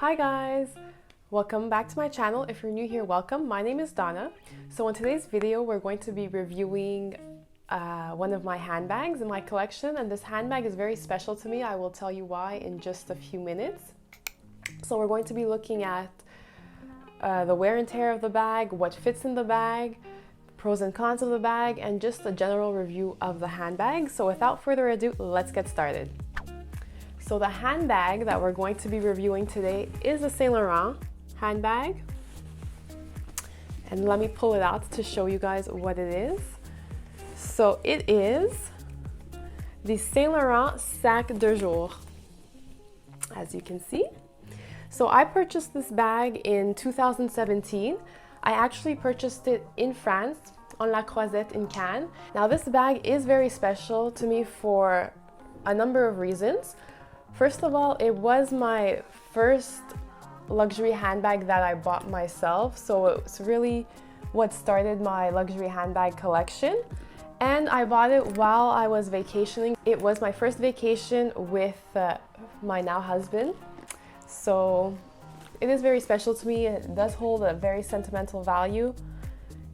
Hi guys! Welcome back to my channel. If you're new here, welcome. My name is Donna. So in today's video, we're going to be reviewing one of my handbags in my collection, and this handbag is very special to me. I will tell you why in just a few minutes. So we're going to be looking at the wear and tear of the bag, what fits in the bag, pros and cons of the bag, and just a general review of the handbag. So without further ado, let's get started. So the handbag that we're going to be reviewing today is a Saint-Laurent handbag. And let me pull it out to show you guys what it is. So it is the Saint-Laurent Sac de Jour, as you can see. So I purchased this bag in 2017. I actually purchased it in France, on La Croisette in Cannes. Now this bag is very special to me for a number of reasons. First of all, it was my first luxury handbag that I bought myself, so it's really what started my luxury handbag collection. And I bought it while I was vacationing. It was my first vacation with my now husband, so it is very special to me. It does hold a very sentimental value,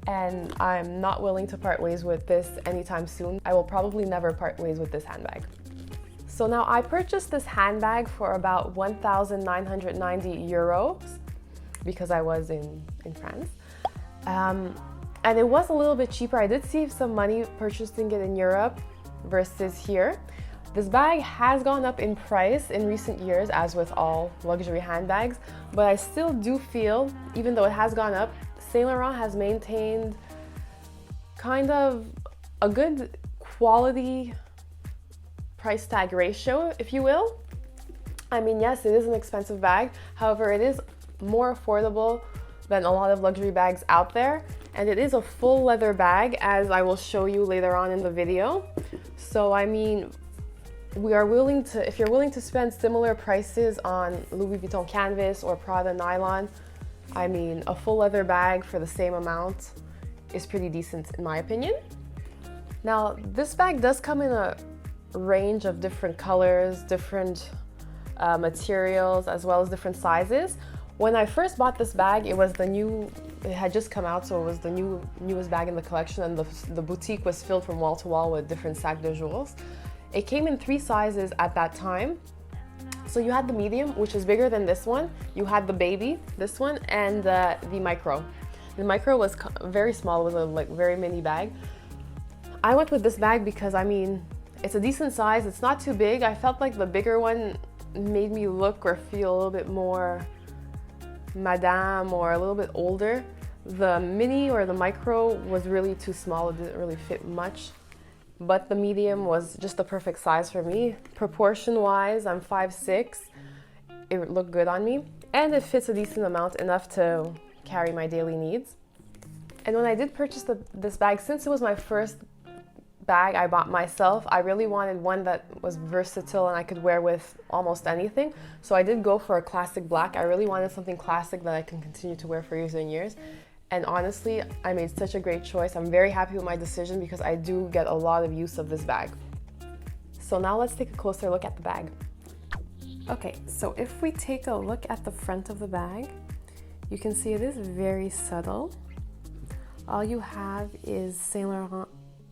and I'm not willing to part ways with this anytime soon. I will probably never part ways with this handbag. So now I purchased this handbag for about 1,990 euros because I was in France. And it was a little bit cheaper. I did save some money purchasing it in Europe versus here. This bag has gone up in price in recent years, as with all luxury handbags, but I still do feel, even though it has gone up, Saint Laurent has maintained kind of a good quality price tag ratio, if you will. I mean, yes, it is an expensive bag. However, it is more affordable than a lot of luxury bags out there. And it is a full leather bag, as I will show you later on in the video. So, I mean, we are willing to, if you're willing to spend similar prices on Louis Vuitton canvas or Prada nylon, I mean, a full leather bag for the same amount is pretty decent in my opinion. Now, this bag does come in a range of different colors, different materials, as well as different sizes. When I first bought this bag, it had just come out, so it was the newest bag in the collection, and the boutique was filled from wall to wall with different Sac de Jours. It came in 3 sizes at that time. So you had the medium, which is bigger than this one. You had the baby, this one, and the micro. The micro was very small, it was a very mini bag. I went with this bag because, I mean, it's a decent size, it's not too big. I felt like the bigger one made me look or feel a little bit more madame or a little bit older. The mini or the micro was really too small, it didn't really fit much. But the medium was just the perfect size for me. Proportion-wise, I'm 5'6", it looked good on me. And it fits a decent amount, enough to carry my daily needs. And when I did purchase this bag, since it was my first bag I bought myself, I really wanted one that was versatile and I could wear with almost anything. So I did go for a classic black. I really wanted something classic that I can continue to wear for years and years. And honestly, I made such a great choice. I'm very happy with my decision because I do get a lot of use of this bag. So now let's take a closer look at the bag. Okay, so if we take a look at the front of the bag, you can see it is very subtle. All you have is Saint Laurent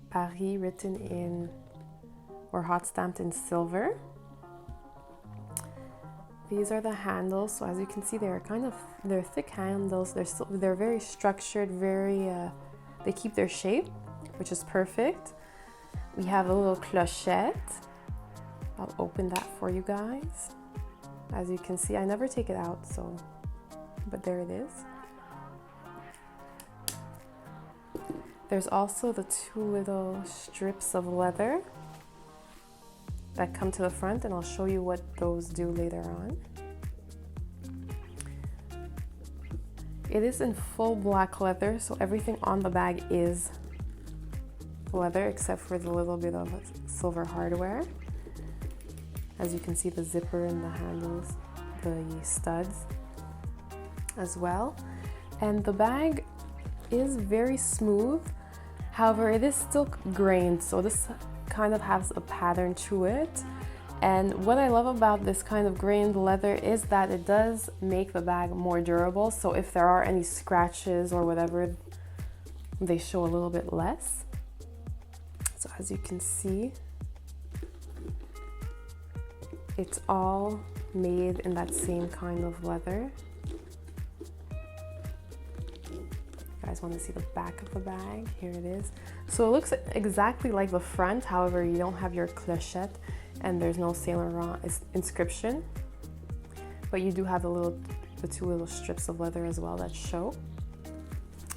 Paris written in, or hot stamped in silver. These are the handles. So as you can see, they're thick handles. They're very structured, they keep their shape, which is perfect. We have a little clochette. I'll open that for you guys. As you can see, I never take it out, but there it is. There's also the 2 little strips of leather that come to the front, and I'll show you what those do later on. It is in full black leather, so everything on the bag is leather except for the little bit of silver hardware. As you can see, the zipper and the handles, the studs as well. And the bag is very smooth. However, it is still grained, so this kind of has a pattern to it. And what I love about this kind of grained leather is that it does make the bag more durable. So if there are any scratches or whatever, they show a little bit less. So as you can see, it's all made in that same kind of leather. You guys want to see the back of the bag? Here it is. So it looks exactly like the front, however, you don't have your clochette and there's no Saint-Laurent inscription. But you do have the two little strips of leather as well that show.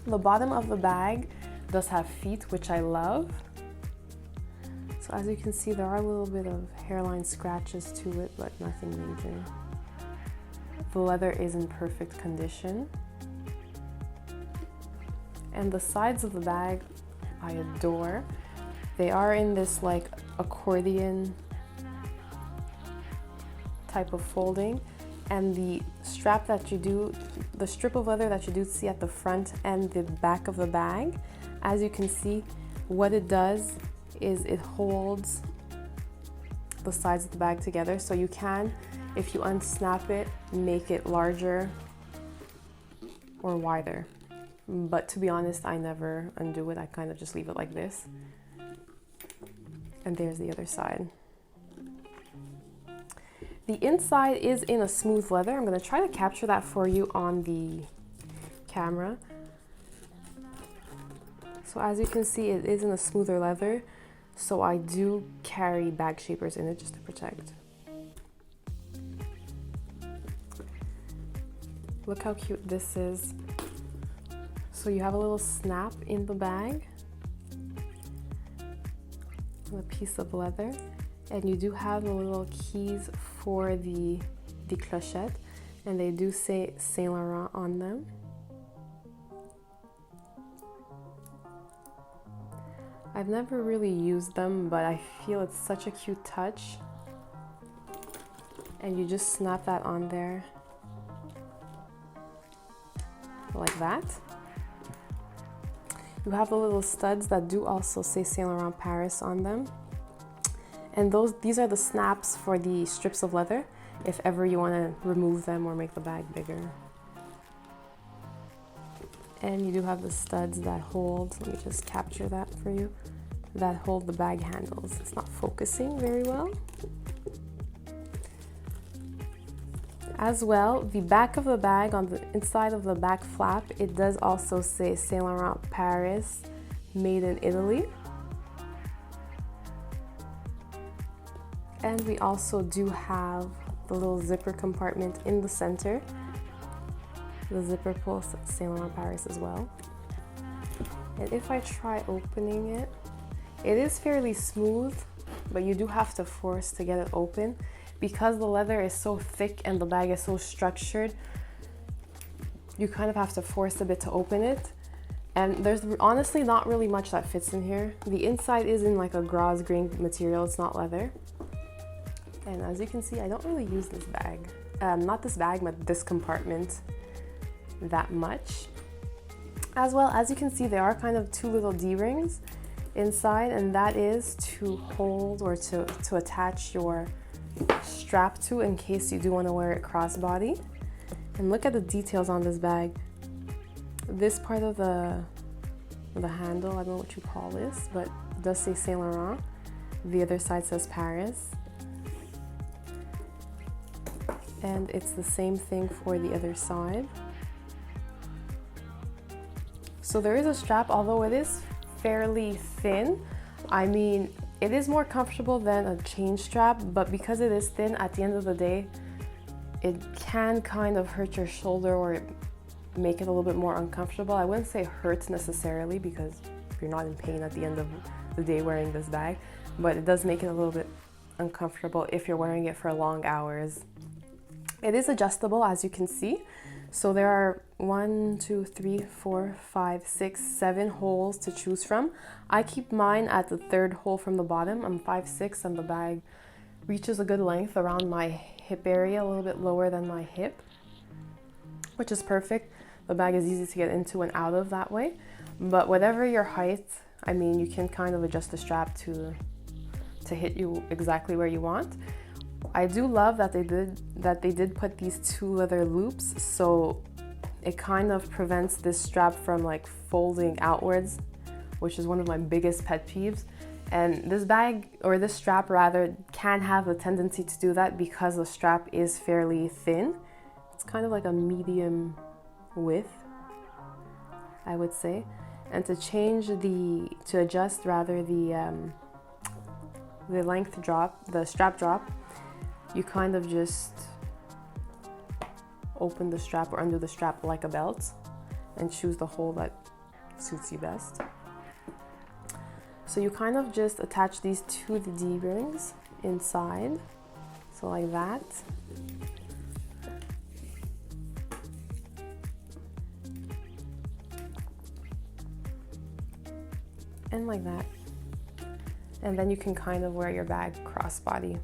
The bottom of the bag does have feet, which I love. So as you can see, there are a little bit of hairline scratches to it, but nothing major. The leather is in perfect condition. And the sides of the bag, I adore. They are in this like accordion type of folding. And the strap that you do, the strip of leather that you do see at the front and the back of the bag, as you can see, what it does is it holds the sides of the bag together. So you can, if you unsnap it, make it larger or wider. But to be honest, I never undo it. I kind of just leave it like this. And there's the other side. The inside is in a smooth leather. I'm going to try to capture that for you on the camera. So as you can see, it is in a smoother leather. So I do carry bag shapers in it just to protect. Look how cute this is. So you have a little snap in the bag, a piece of leather, and you do have the little keys for the clochette, and they do say Saint Laurent on them. I've never really used them, but I feel it's such a cute touch. And you just snap that on there like that. You have the little studs that do also say Saint Laurent Paris on them. And these are the snaps for the strips of leather, if ever you want to remove them or make the bag bigger. And you do have the studs that hold, let me just capture that for you, that hold the bag handles. It's not focusing very well. As well, the back of the bag, on the inside of the back flap, it does also say Saint Laurent Paris, made in Italy. And we also do have the little zipper compartment in the center. The zipper pulls Saint Laurent Paris as well. And if I try opening it, it is fairly smooth, but you do have to force to get it open. Because the leather is so thick and the bag is so structured, you kind of have to force a bit to open it. And there's honestly not really much that fits in here. The inside is in like a gauze grain material, it's not leather. And as you can see, I don't really use this bag. Not this bag, but this compartment that much. As well, as you can see, there are kind of two little D-rings inside, and that is to hold or to attach your strap to in case you do want to wear it crossbody. And look at the details on this bag. This part of the handle, I don't know what you call this, but it does say Saint Laurent. The other side says Paris. And it's the same thing for the other side. So there is a strap, although it is fairly thin. I mean, it is more comfortable than a chain strap, but because it is thin, at the end of the day, it can kind of hurt your shoulder or make it a little bit more uncomfortable. I wouldn't say hurt necessarily because you're not in pain at the end of the day wearing this bag, but it does make it a little bit uncomfortable if you're wearing it for long hours. It is adjustable, as you can see. So there are 1, 2, 3, 4, 5, 6, 7 holes to choose from. I keep mine at the third hole from the bottom. I'm 5'6", and the bag reaches a good length around my hip area, a little bit lower than my hip, which is perfect. The bag is easy to get into and out of that way. But whatever your height, I mean, you can kind of adjust the strap to hit you exactly where you want. I do love that they did put these 2 leather loops, so it kind of prevents this strap from like folding outwards, which is one of my biggest pet peeves. And this bag, or this strap rather, can have a tendency to do that because the strap is fairly thin. It's kind of like a medium width, I would say. And to adjust rather the length drop, the strap drop, you kind of just open the strap or undo the strap like a belt and choose the hole that suits you best. So you kind of just attach these to the D-rings inside, so like that. And like that. And then you can kind of wear your bag crossbody.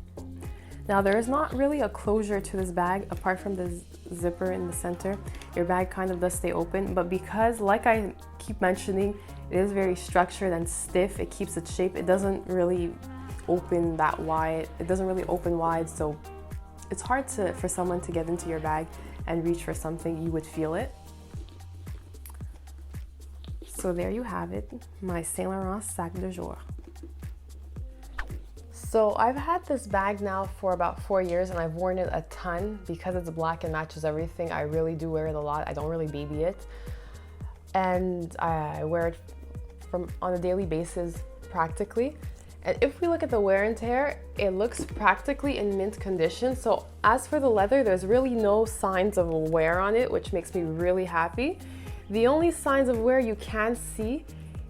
Now there is not really a closure to this bag apart from the zipper in the center. Your bag kind of does stay open, but because, like I keep mentioning, it is very structured and stiff, it keeps its shape. It doesn't really open that wide. It doesn't really open wide, so it's hard for someone to get into your bag and reach for something. You would feel it. So there you have it, my Saint-Laurent Sac de Jour. So I've had this bag now for about 4 years and I've worn it a ton because it's black and matches everything. I really do wear it a lot. I don't really baby it. And I wear it on a daily basis practically. And if we look at the wear and tear, it looks practically in mint condition. So as for the leather, there's really no signs of wear on it, which makes me really happy. The only signs of wear you can see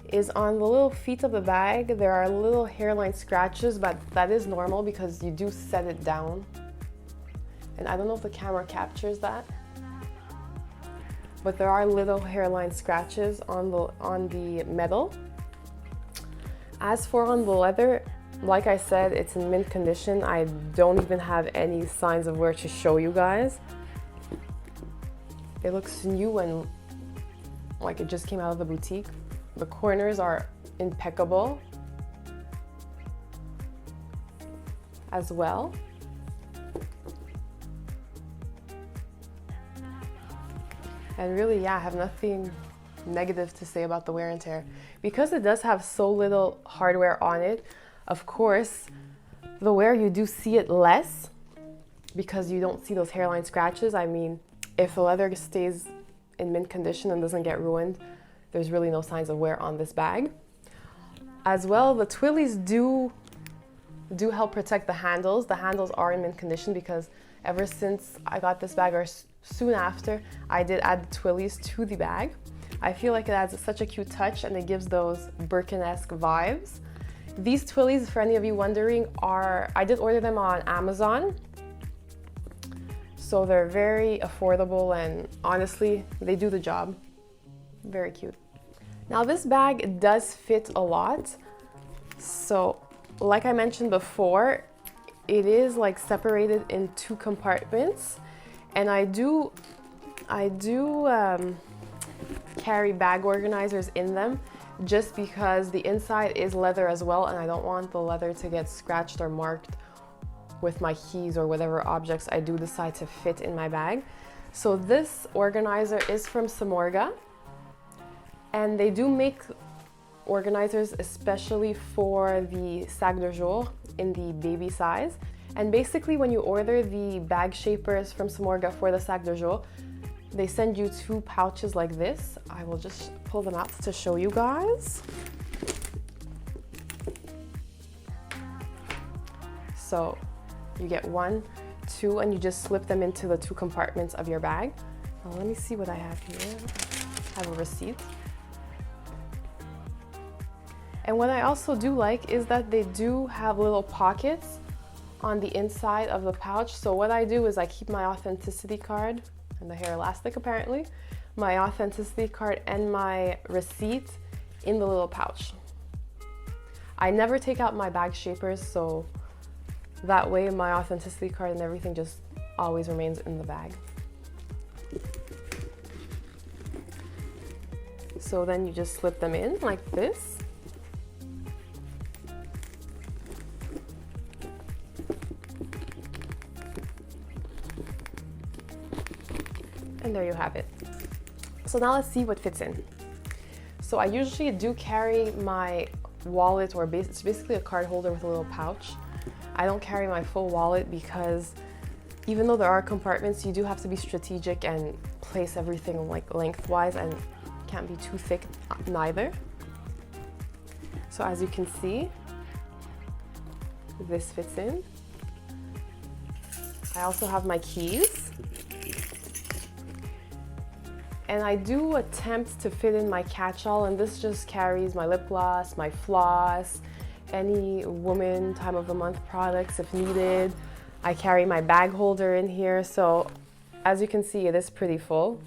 is on the little feet of the bag. There are little hairline scratches, but that is normal because you do set it down. And I don't know if the camera captures that, but there are little hairline scratches on the metal. As for on the leather, like I said, it's in mint condition. I don't even have any signs of wear to show you guys. It looks new and like it just came out of the boutique. The corners are impeccable as well. And really, yeah, I have nothing negative to say about the wear and tear. Because it does have so little hardware on it, of course, the wear you do see it less because you don't see those hairline scratches. I mean, if the leather stays in mint condition and doesn't get ruined, there's really no signs of wear on this bag. As well, the twillies do help protect the handles. The handles are in mint condition because ever since I got this bag, or soon after, I did add the twillies to the bag. I feel like it adds such a cute touch and it gives those Birkin-esque vibes. These twillies, for any of you wondering, I did order them on Amazon. So they're very affordable and honestly, they do the job. Very cute. Now this bag does fit a lot. So like I mentioned before, it is like separated in 2 compartments. And I do carry bag organizers in them just because the inside is leather as well and I don't want the leather to get scratched or marked with my keys or whatever objects I do decide to fit in my bag. So this organizer is from Samorga and they do make organizers especially for the Sac de Jour in the baby size. And basically when you order the bag shapers from Samorga for the Sac de Jour, they send you 2 pouches like this. I will just pull them out to show you guys. So you get 1, 2, and you just slip them into the 2 compartments of your bag. Now let me see what I have here. I have a receipt. And what I also do like is that they do have little pockets on the inside of the pouch. So what I do is I keep my authenticity card and the hair elastic apparently, my authenticity card and my receipt in the little pouch. I never take out my bag shapers, so that way my authenticity card and everything just always remains in the bag. So then you just slip them in like this. And there you have it. So now let's see what fits in. So I usually do carry my wallet, or it's basically a card holder with a little pouch. I don't carry my full wallet because even though there are compartments, you do have to be strategic and place everything like lengthwise, and can't be too thick neither. So as you can see, this fits in. I also have my keys. And I do attempt to fit in my catch-all, and this just carries my lip gloss, my floss, any woman time of the month products if needed. I carry my bag holder in here, so as you can see, it is pretty full.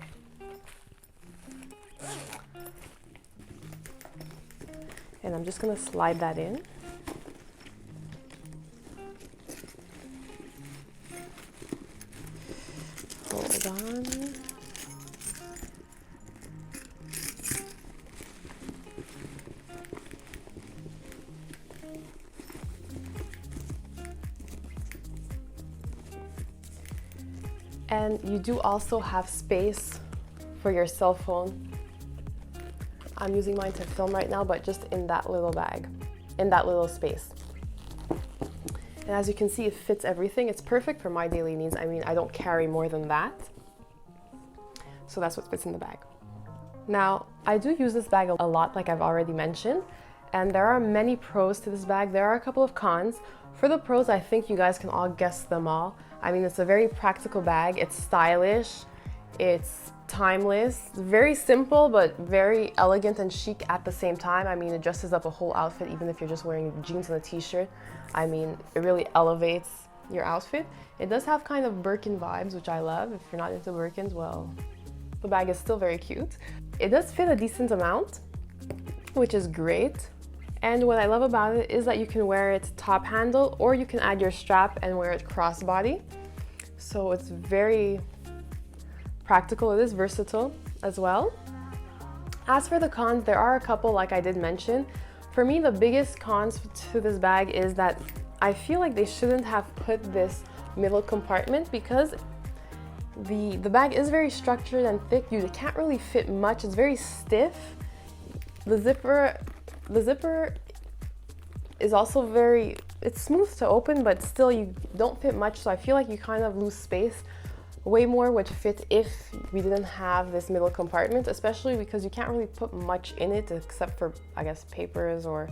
And I'm just gonna slide that in. Hold on. And you do also have space for your cell phone. I'm using mine to film right now, but just in that little bag, in that little space. And as you can see, it fits everything. It's perfect for my daily needs. I mean, I don't carry more than that. So that's what fits in the bag. Now, I do use this bag a lot, like I've already mentioned, and there are many pros to this bag. There are a couple of cons. For the pros, I think you guys can all guess them all. I mean, it's a very practical bag. It's stylish, it's timeless, very simple, but very elegant and chic at the same time. I mean, it dresses up a whole outfit, even if you're just wearing jeans and a t-shirt. I mean, it really elevates your outfit. It does have kind of Birkin vibes, which I love. If you're not into Birkins, well, the bag is still very cute. It does fit a decent amount, which is great. And what I love about it is that you can wear it top handle, or you can add your strap and wear it crossbody. So it's very practical. It is versatile as well. As for the cons, there are a couple, like I did mention. For me, the biggest cons to this bag is that I feel like they shouldn't have put this middle compartment, because the bag is very structured and thick. You can't really fit much. It's very stiff. The zipper is also it's smooth to open, but still you don't fit much. So I feel like you kind of lose space. Way more would fit if we didn't have this middle compartment, especially because you can't really put much in it except for, I guess, papers, or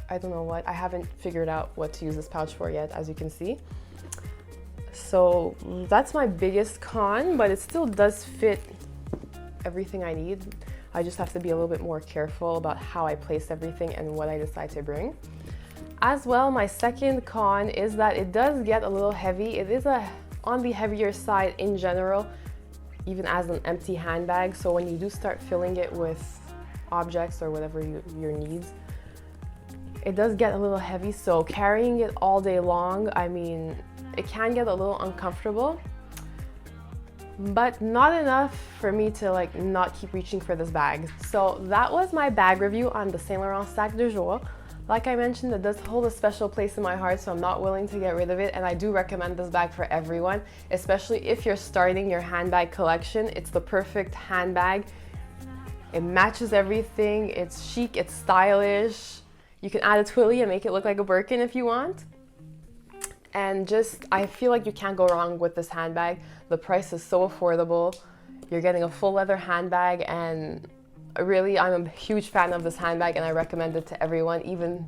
I don't know what. I haven't figured out what to use this pouch for yet, as you can see. So that's my biggest con, but it still does fit everything I need. I just have to be a little bit more careful about how I place everything and what I decide to bring. As well, my second con is that it does get a little heavy. It is on the heavier side in general, even as an empty handbag. So when you do start filling it with objects or whatever your needs, it does get a little heavy. So carrying it all day long, I mean, it can get a little uncomfortable, but not enough for me to like not keep reaching for this bag. So that was my bag review on the Saint-Laurent Sac de Jour. Like I mentioned, it does hold a special place in my heart, so I'm not willing to get rid of it, and I do recommend this bag for everyone, especially if you're starting your handbag collection. It's the perfect handbag. It matches everything. It's chic, it's stylish. You can add a twilly and make it look like a Birkin if you want. And just, I feel like you can't go wrong with this handbag. The price is so affordable. You're getting a full leather handbag, and really, I'm a huge fan of this handbag, and I recommend it to everyone. Even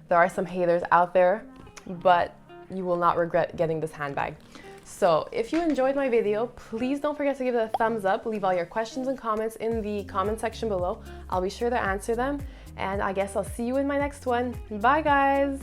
there are some haters out there, but you will not regret getting this handbag. So if you enjoyed my video, please don't forget to give it a thumbs up. Leave all your questions and comments in the comment section below. I'll be sure to answer them, and I guess I'll see you in my next one. Bye, guys.